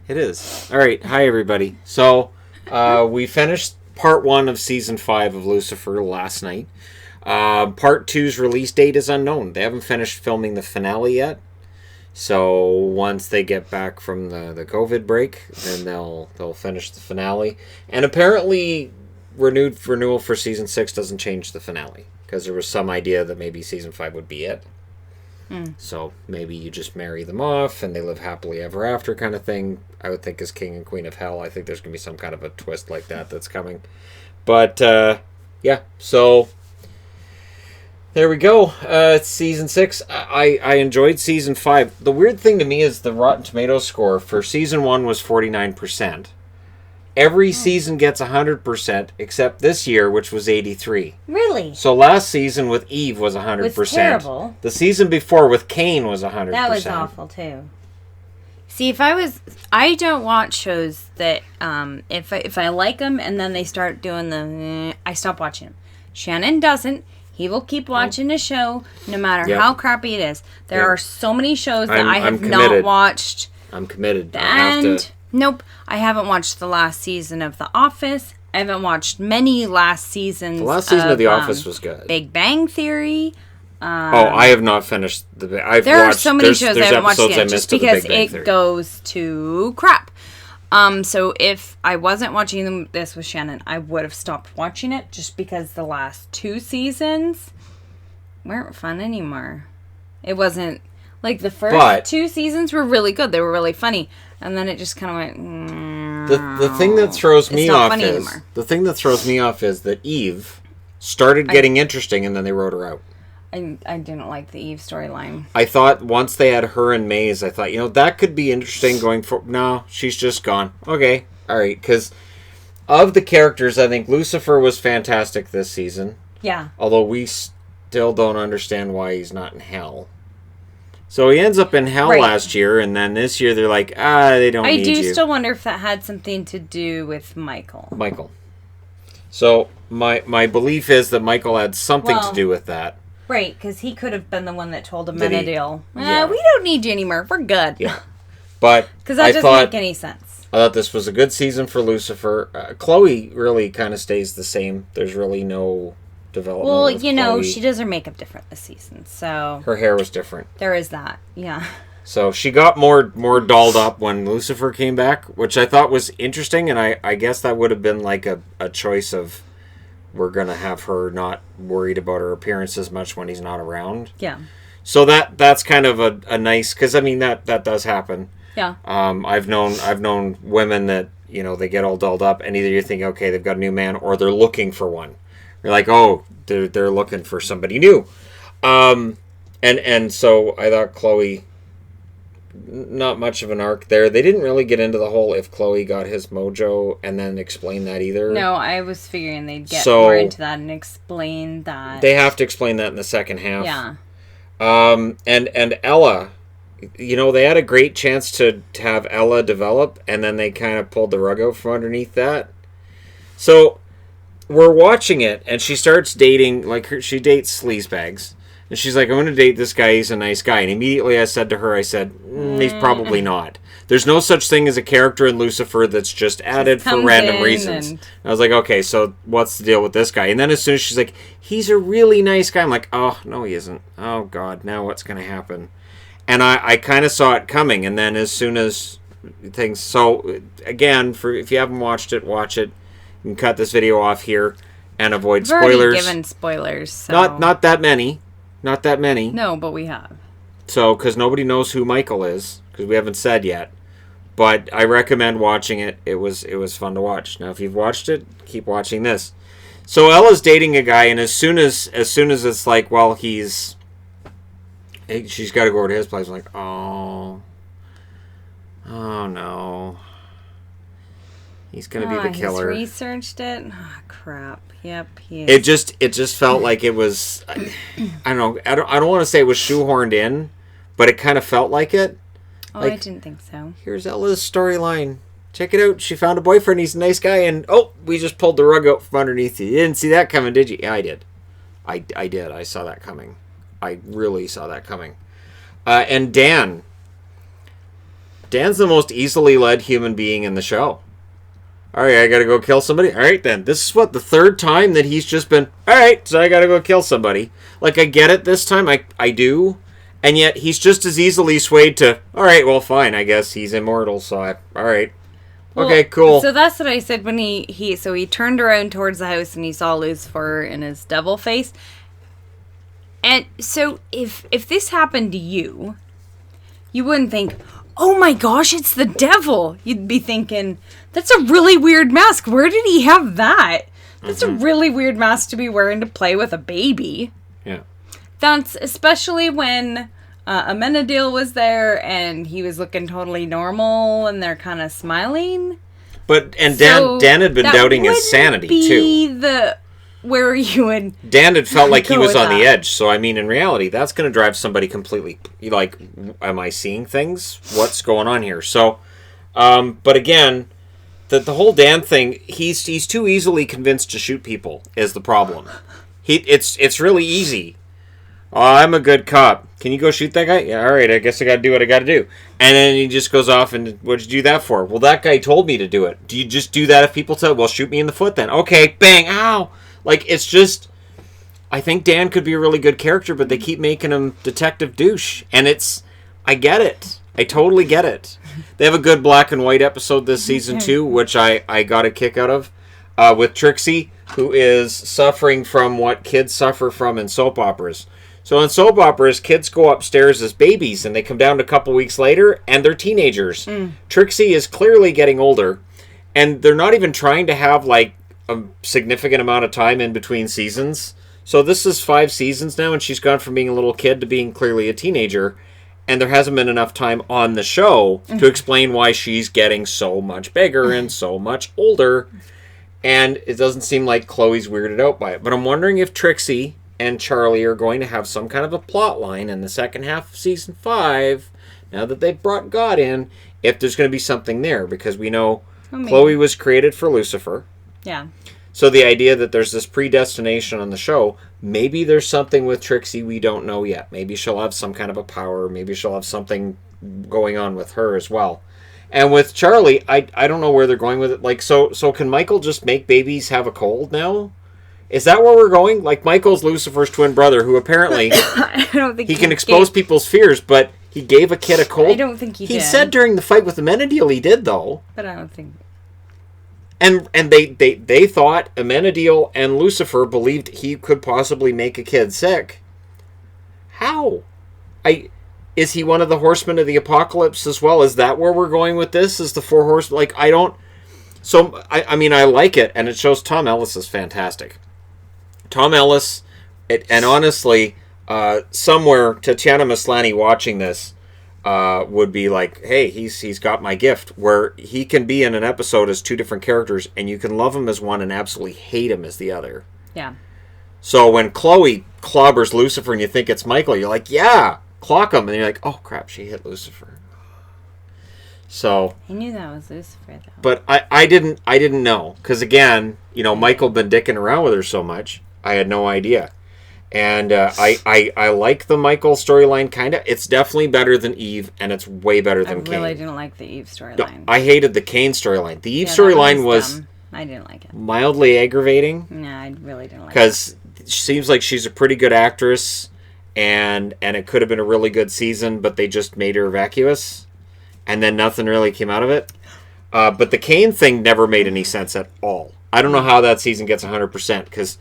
It is. All right. Hi, everybody. So, we finished part 1 of season 5 of Lucifer last night. Part 2's release date is unknown. They haven't finished filming the finale yet. So once they get back from the COVID break, then they'll finish the finale. And apparently, renewal for season 6 doesn't change the finale, because there was some idea that maybe season 5 would be it. So maybe you just marry them off and they live happily ever after, kind of thing. I would think as King and Queen of Hell. I think there's going to be some kind of a twist like that that's coming. But yeah, so there we go. It's season 6. I enjoyed season 5. The weird thing to me is the Rotten Tomatoes score for season 1 was 49%. Every season gets 100%, except this year, which was 83. Really? So last season with Eve was 100%. It was terrible. The season before with Cain was 100%. That was awful, too. See, I don't watch shows that, if I like them and then they start doing I stop watching them. Shannon doesn't. He will keep watching a show no matter how crappy it is. There are so many shows that I have not watched. I'm committed. Nope. I haven't watched the last season of The Office. I haven't watched many last seasons. The last season of The Office was good. Big Bang Theory. I have not finished there are so many shows I haven't watched yet, just because it goes to crap. So if I wasn't watching this with Shannon, I would have stopped watching it, just because the last 2 seasons weren't fun anymore. It wasn't like the first 2 seasons were really good. They were really funny, and then it just kind of went. The thing that throws me off is that Eve started getting interesting, and then they wrote her out. I didn't like the Eve storyline. I thought once they had her and Maze, I thought, that could be interesting going for. No, she's just gone. Okay, all right. Because of the characters, I think Lucifer was fantastic this season. Yeah. Although we still don't understand why he's not in hell. So he ends up in hell last year, and then this year they're like, they don't need you. I do still wonder if that had something to do with Michael. So my belief is that Michael had something to do with that. Right, because he could have been the one that told Amenadiel, we don't need you anymore. We're good. Yeah. But because that doesn't make any sense. I thought this was a good season for Lucifer. Chloe really kind of stays the same. There's really no development. Well, Chloe. she does her makeup different this season, so her hair was different. There is that, yeah. So she got more dolled up when Lucifer came back, which I thought was interesting, and I guess that would have been like a choice of, we're going to have her not worried about her appearance as much when he's not around. Yeah. So that's kind of a nice, because I mean that does happen. Yeah. I've known women that, they get all dolled up, and either you think, okay, they've got a new man, or they're looking for one. You're like, oh, they're looking for somebody new. And so I thought Chloe, not much of an arc there. They didn't really get into the whole if Chloe got his mojo and then explain that either. No, I was figuring they'd get more into that and explain that. They have to explain that in the second half. Yeah. And Ella, they had a great chance to have Ella develop, and then they kind of pulled the rug out from underneath that. So we're watching it, and she starts dating, she dates sleazebags. And she's like, I'm going to date this guy. He's a nice guy. And immediately I said to her, he's probably not. There's no such thing as a character in Lucifer that's just added for random reasons. And I was like, okay, so what's the deal with this guy? And then as soon as she's like, he's a really nice guy, I'm like, oh, no, he isn't. Oh, God, now what's going to happen? And I kind of saw it coming. And then as soon as things... So, again, if you haven't watched it, watch it. You can cut this video off here and avoid spoilers. We've already given spoilers. So. Not that many. Not that many. No, but we have. So, because nobody knows who Michael is, because we haven't said yet. But I recommend watching it. It was fun to watch. Now, if you've watched it, keep watching this. So Ella's dating a guy, and as soon as it's like, well, she's got to go over to his place. I'm like, oh no, he's gonna be the killer. He's researched it. Oh, crap. Yep, he is. It just felt like it was. I don't know. I don't want to say it was shoehorned in, but it kind of felt like it. Oh, I didn't think so. Here's Ella's storyline. Check it out. She found a boyfriend. He's a nice guy, and we just pulled the rug out from underneath you. You didn't see that coming, did you? Yeah, I did. I did. I saw that coming. I really saw that coming. And Dan. Dan's the most easily led human being in the show. All right, I got to go kill somebody. All right, then. This is what, the third time that he's just been, all right, so I got to go kill somebody. Like, I get it this time. I do. And yet, he's just as easily swayed to, all right, well, fine. I guess he's immortal, so all right. Well, okay, cool. So that's what I said when he turned around towards the house and he saw Lucifer in his devil face. And so if this happened to you, you wouldn't think, oh my gosh, it's the devil. You'd be thinking, that's a really weird mask. Where did he have that? That's a really weird mask to be wearing to play with a baby. Yeah. That's especially when Amenadiel was there and he was looking totally normal and they're kind of smiling. But, and Dan had been doubting his sanity, too. Where you would... Dan had felt like he was on the edge. So, I mean, in reality, that's going to drive somebody completely... Like, am I seeing things? What's going on here? So, but again, the whole Dan thing, he's too easily convinced to shoot people is the problem. It's really easy. Oh, I'm a good cop. Can you go shoot that guy? Yeah, all right, I guess I got to do what I got to do. And then he just goes off and, what'd you do that for? Well, that guy told me to do it. Do you just do that if people tell? Well, shoot me in the foot then. Okay, bang, ow. Like, it's just, I think Dan could be a really good character, but they keep making him Detective Douche. And I get it. I totally get it. They have a good black and white episode this season, too, which I got a kick out of, with Trixie, who is suffering from what kids suffer from in soap operas. So in soap operas, kids go upstairs as babies, and they come down a couple weeks later, and they're teenagers. Trixie is clearly getting older, and they're not even trying to have, like, a significant amount of time in between seasons. So this is 5 seasons now, and she's gone from being a little kid to being clearly a teenager, and there hasn't been enough time on the show to explain why she's getting so much bigger and so much older, and it doesn't seem like Chloe's weirded out by it. But I'm wondering if Trixie and Charlie are going to have some kind of a plot line in the second half of season 5, now that they've brought God in, if there's going to be something there, because we know Chloe was created for Lucifer. Yeah. So the idea that there's this predestination on the show, maybe there's something with Trixie we don't know yet. Maybe she'll have some kind of a power. Maybe she'll have something going on with her as well. And with Charlie, I don't know where they're going with it. Like, so can Michael just make babies have a cold now? Is that where we're going? Like, Michael's Lucifer's twin brother, who apparently I don't think he can expose people's fears, but he gave a kid a cold. I don't think he did. He said during the fight with Amenadiel he did, though. But I don't think... And they thought Amenadiel and Lucifer believed he could possibly make a kid sick. How? Is he one of the horsemen of the apocalypse as well? Is that where we're going with this? Is the 4 horsemen? Like, I don't... So, I mean, I like it, and it shows Tom Ellis is fantastic. Tom Ellis, and honestly, somewhere, Tatiana Maslany watching this would be like, hey, he's got my gift, where he can be in an episode as 2 different characters, and you can love him as one and absolutely hate him as the other. Yeah. So when Chloe clobbers Lucifer and you think it's Michael, you're like, yeah, clock him, and you're like, oh crap, she hit Lucifer. So I knew that was Lucifer, though. But I didn't know, because again, Michael been dicking around with her so much, I had no idea. And I like the Michael storyline, kind of. It's definitely better than Eve, and it's way better than Cain. I really didn't like the Eve storyline. I hated the Cain storyline. The Eve storyline was I didn't like it. Mildly aggravating. No, I really didn't like it. Because it seems like she's a pretty good actress, and it could have been a really good season, but they just made her vacuous, and then nothing really came out of it. But the Cain thing never made any sense at all. I don't know how that season gets 100%, because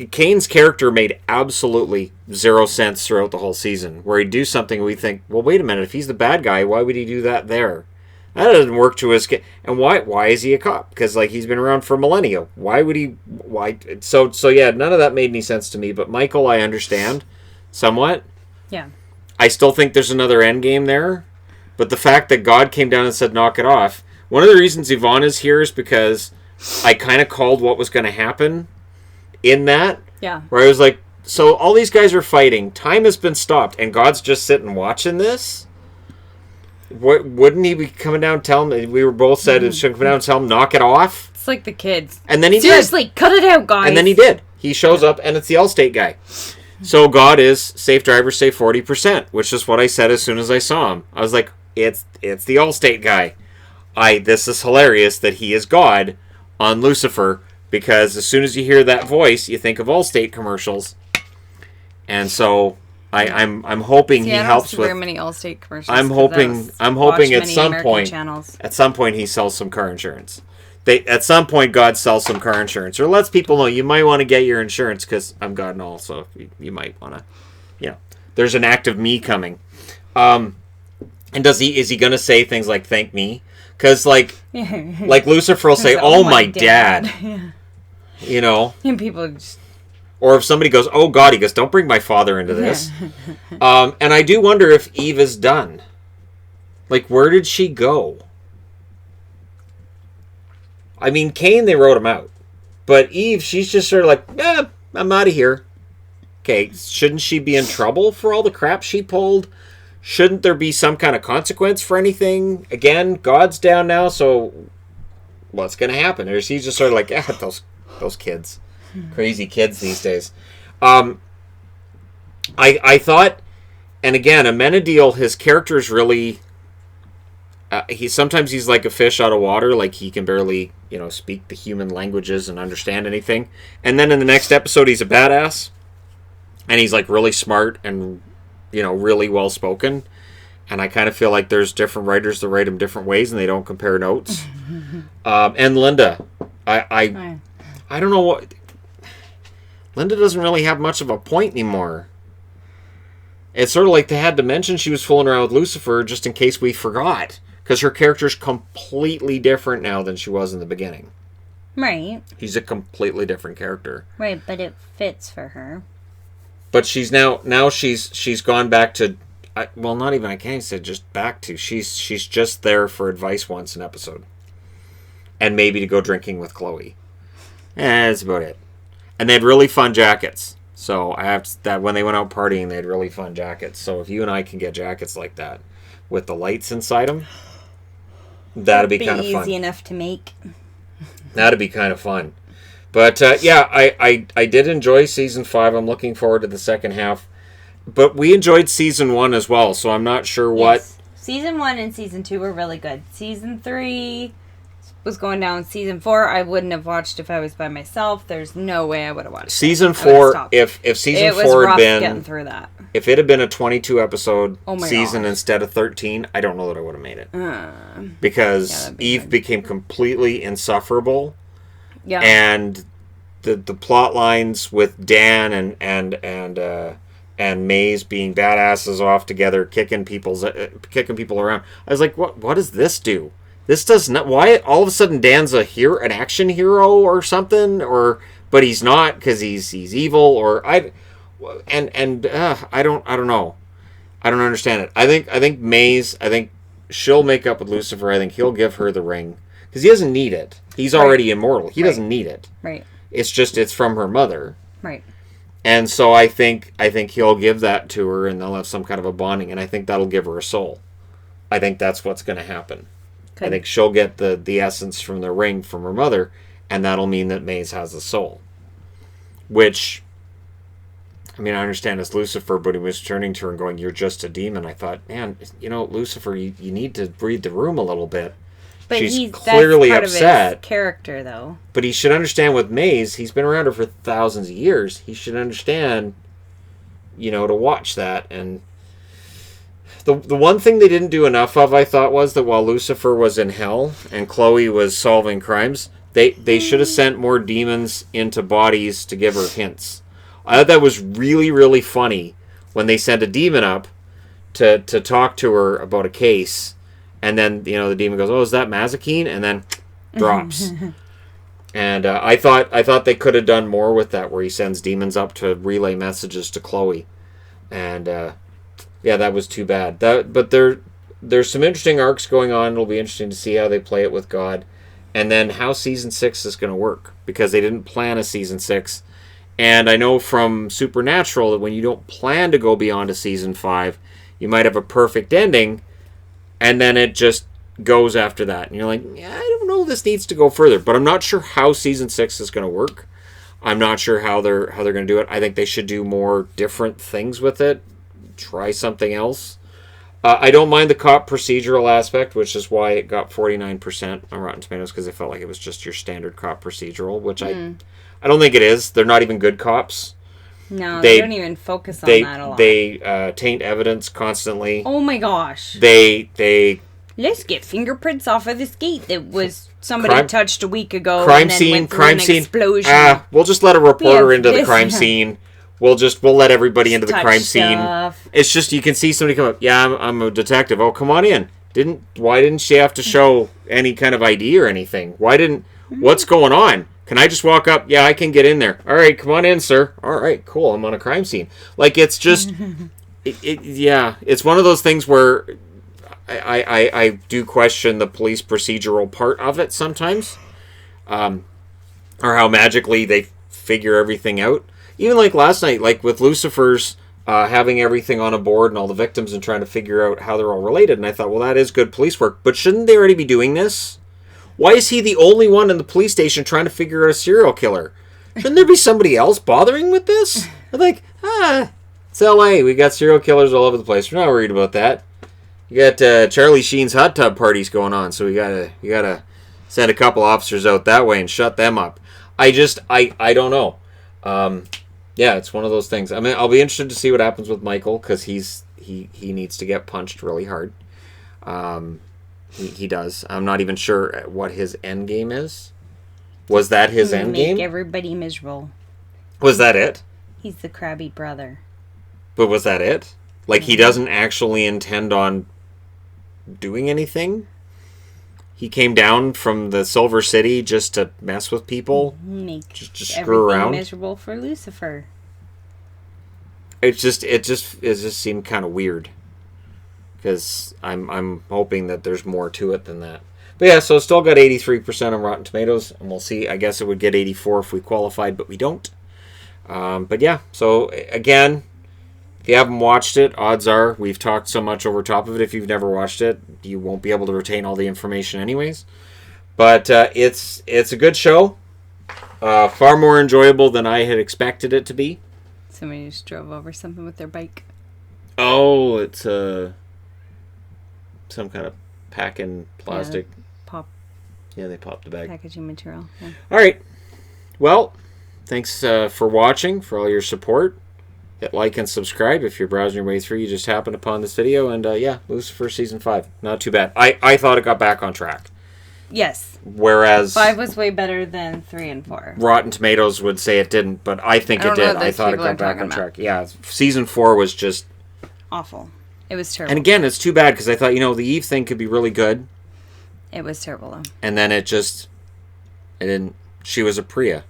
Cain's character made absolutely 0 sense throughout the whole season, where he'd do something and we think, well, wait a minute, if he's the bad guy, why would he do that there? That doesn't work to his... And why is he a cop? Because, like, he's been around for millennia. Why would he... Why? So yeah, none of that made any sense to me, but Michael, I understand somewhat. Yeah. I still think there's another end game there, but the fact that God came down and said, knock it off... One of the reasons Yvonne is here is because I kind of called what was going to happen in that. Yeah. Where I was like, so all these guys are fighting, time has been stopped, and God's just sitting watching this? Wouldn't he be coming down and telling him, we were both said, it should come down and tell him, knock it off? It's like the kids. And then he Seriously, did. cut it out, guys. And then he did. He shows up, and it's the Allstate guy. So God is, safe drivers save 40%, which is what I said as soon as I saw him. I was like, it's the Allstate guy. This is hilarious that he is God on Lucifer, because as soon as you hear that voice, you think of Allstate commercials. And so I'm hoping he helps with. Very many Allstate commercials. I'm hoping at some point he sells some car insurance. At some point God sells some car insurance, or lets people know you might want to get your insurance, because I'm God and all, so you might want to, there's an act of me coming. And is he going to say things like "thank me"? Because like Lucifer will say, "Oh my dad," and people just. Or if somebody goes, "Oh God," he goes, "Don't bring my father into this." And I do wonder if Eve is done. Like, where did she go? I mean, Cain, they wrote him out. But Eve, she's just sort of like, I'm out of here. Okay, shouldn't she be in trouble for all the crap she pulled? Shouldn't there be some kind of consequence for anything? Again, God's down now, so what's going to happen? Or she's just sort of like, those kids. Crazy kids these days. I thought, and again, Amenadiel, his character is really... Sometimes he's like a fish out of water, like he can barely, speak the human languages and understand anything. And then in the next episode, he's a badass, and he's like really smart and, really well spoken. And I kind of feel like there's different writers that write him different ways, and they don't compare notes. And Linda, I don't know what. Linda doesn't really have much of a point anymore. It's sort of like they had to mention she was fooling around with Lucifer just in case we forgot. Because her character's completely different now than she was in the beginning. Right. She's a completely different character. Right, but it fits for her. But she's now she's gone back to, not even, I can't say just back to. She's just there for advice once an episode. And maybe to go drinking with Chloe. That's about it. And they had really fun jackets. So I have that when they went out partying, they had really fun jackets. So if you and I can get jackets like that with the lights inside them, that'd be kind of fun. Easy enough to make. That'd be kind of fun. But I did enjoy season 5. I'm looking forward to the second half. But we enjoyed season 1 as well, so I'm not sure what. Season 1 and season 2 were really good. Season 3 was going down. Season 4 I wouldn't have watched if I was by myself. There's no way I would have watched season 4. If season 4 had been getting through that. If it had been a 22 episode season instead of 13, I don't know that I would have made it. Because Eve became completely insufferable. Yeah. And the plot lines with Dan and Maze being badasses off together, kicking people around. I was like, what does this do? This does not. Why all of a sudden Dan's an action hero or something, but he's not because he's evil I don't know. I don't understand it. I think Maze. I think she'll make up with Lucifer. I think he'll give her the ring because he doesn't need it. He's already immortal. He doesn't need it. Right. It's from her mother. Right. And so I think he'll give that to her, and they'll have some kind of a bonding, and I think that'll give her a soul. I think that's what's going to happen. I think she'll get the essence from the ring from her mother, and that'll mean that Maze has a soul. Which, I mean, I understand it's Lucifer, but he was turning to her and going, "You're just a demon." I thought, man, Lucifer, you need to read the room a little bit. But she's clearly that's part upset. Of his character, though. But he should understand with Maze, he's been around her for thousands of years. He should understand, to watch that. And the one thing they didn't do enough of, I thought, was that while Lucifer was in hell and Chloe was solving crimes, they should have sent more demons into bodies to give her hints. I thought that was really, really funny when they sent a demon up to talk to her about a case. And then, the demon goes, "Oh, is that Mazikeen?" And then drops. And I thought they could have done more with that, where he sends demons up to relay messages to Chloe. And, that was too bad. But there's some interesting arcs going on. It'll be interesting to see how they play it with God. And then how Season 6 is going to work. Because they didn't plan a Season 6. And I know from Supernatural that when you don't plan to go beyond a Season 5, you might have a perfect ending. And then it just goes after that. And you're like, I don't know, this needs to go further. But I'm not sure how Season 6 is going to work. I'm not sure how they're going to do it. I think they should do more different things with it. Try something else. I don't mind the cop procedural aspect, which is why it got 49% on Rotten Tomatoes, because I felt like it was just your standard cop procedural, which I don't think it is. They're not even good cops. No, they don't even focus on that a lot. They taint evidence constantly. Oh my gosh. They let's get fingerprints off of this gate that was somebody touched a week ago. Crime scene. Explosion. We'll just let a reporter into the crime scene. We'll let everybody into the crime scene. It's just you can see somebody come up. Yeah, I'm a detective. Oh, come on in. Why didn't she have to show any kind of ID or anything? What's going on? Can I just walk up? Yeah, I can get in there. All right, come on in, sir. All right, cool. I'm on a crime scene. Like, it's just, it's one of those things where I do question the police procedural part of it sometimes, or how magically they figure everything out. Even like last night, like with Lucifer's having everything on a board and all the victims and trying to figure out how they're all related. And I thought, well, that is good police work. But shouldn't they already be doing this? Why is he the only one in the police station trying to figure out a serial killer? Shouldn't there be somebody else bothering with this? I'm like, it's LA. We got serial killers all over the place. We're not worried about that. You got Charlie Sheen's hot tub parties going on, so you gotta send a couple officers out that way and shut them up. I don't know. Yeah, it's one of those things. I mean, I'll be interested to see what happens with Michael, because he needs to get punched really hard. He does. I'm not even sure what his end game is. Was that his end game? Make everybody miserable. Was that it? He's the crabby brother. But was that it? Like, he doesn't actually intend on doing anything? He came down from the Silver City just to mess with people? Just screw around? Miserable for Lucifer. It just seemed kind of weird. Because I'm hoping that there's more to it than that. But yeah, so it's still got 83% on Rotten Tomatoes, and we'll see. I guess it would get 84 if we qualified, but we don't. But yeah, so again, if you haven't watched it, odds are we've talked so much over top of it. If you've never watched it, you won't be able to retain all the information anyways. But it's a good show. Far more enjoyable than I had expected it to be. Somebody just drove over something with their bike. Oh, it's some kind of packing plastic. Yeah, they popped the bag. Packaging material. Yeah. All right. Well, thanks for watching, for all your support. Hit like and subscribe if you're browsing your way through. You just happened upon this video. And yeah, Lucifer Season 5. Not too bad. I thought it got back on track. Yes. Whereas 5 was way better than 3 and 4. Rotten Tomatoes would say it didn't, but I think it did. I thought it got back on track. Yeah, Season 4 was just awful. It was terrible. And again, it's too bad because I thought, the Eve thing could be really good. It was terrible, though. And then it didn't. She was a Priya.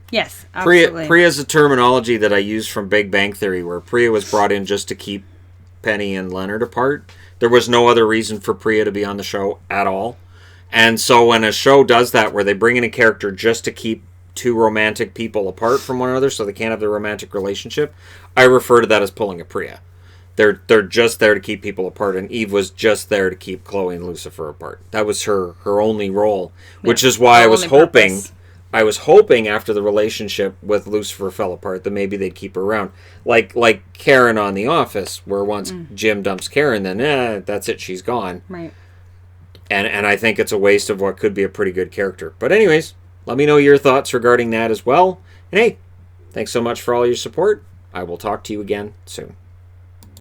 Yes, absolutely. Priya is a terminology that I use from Big Bang Theory, where Priya was brought in just to keep Penny and Leonard apart. There was no other reason for Priya to be on the show at all. And so when a show does that, where they bring in a character just to keep two romantic people apart from one another so they can't have their romantic relationship, I refer to that as pulling a Priya. They're just there to keep people apart, and Eve was just there to keep Chloe and Lucifer apart. That was her only role, which is why I was hoping after the relationship with Lucifer fell apart that maybe they'd keep her around, like Karen on The Office, where once Jim dumps Karen, then that's it, she's gone. Right. And I think it's a waste of what could be a pretty good character. But anyways, let me know your thoughts regarding that as well. And hey, thanks so much for all your support. I will talk to you again soon.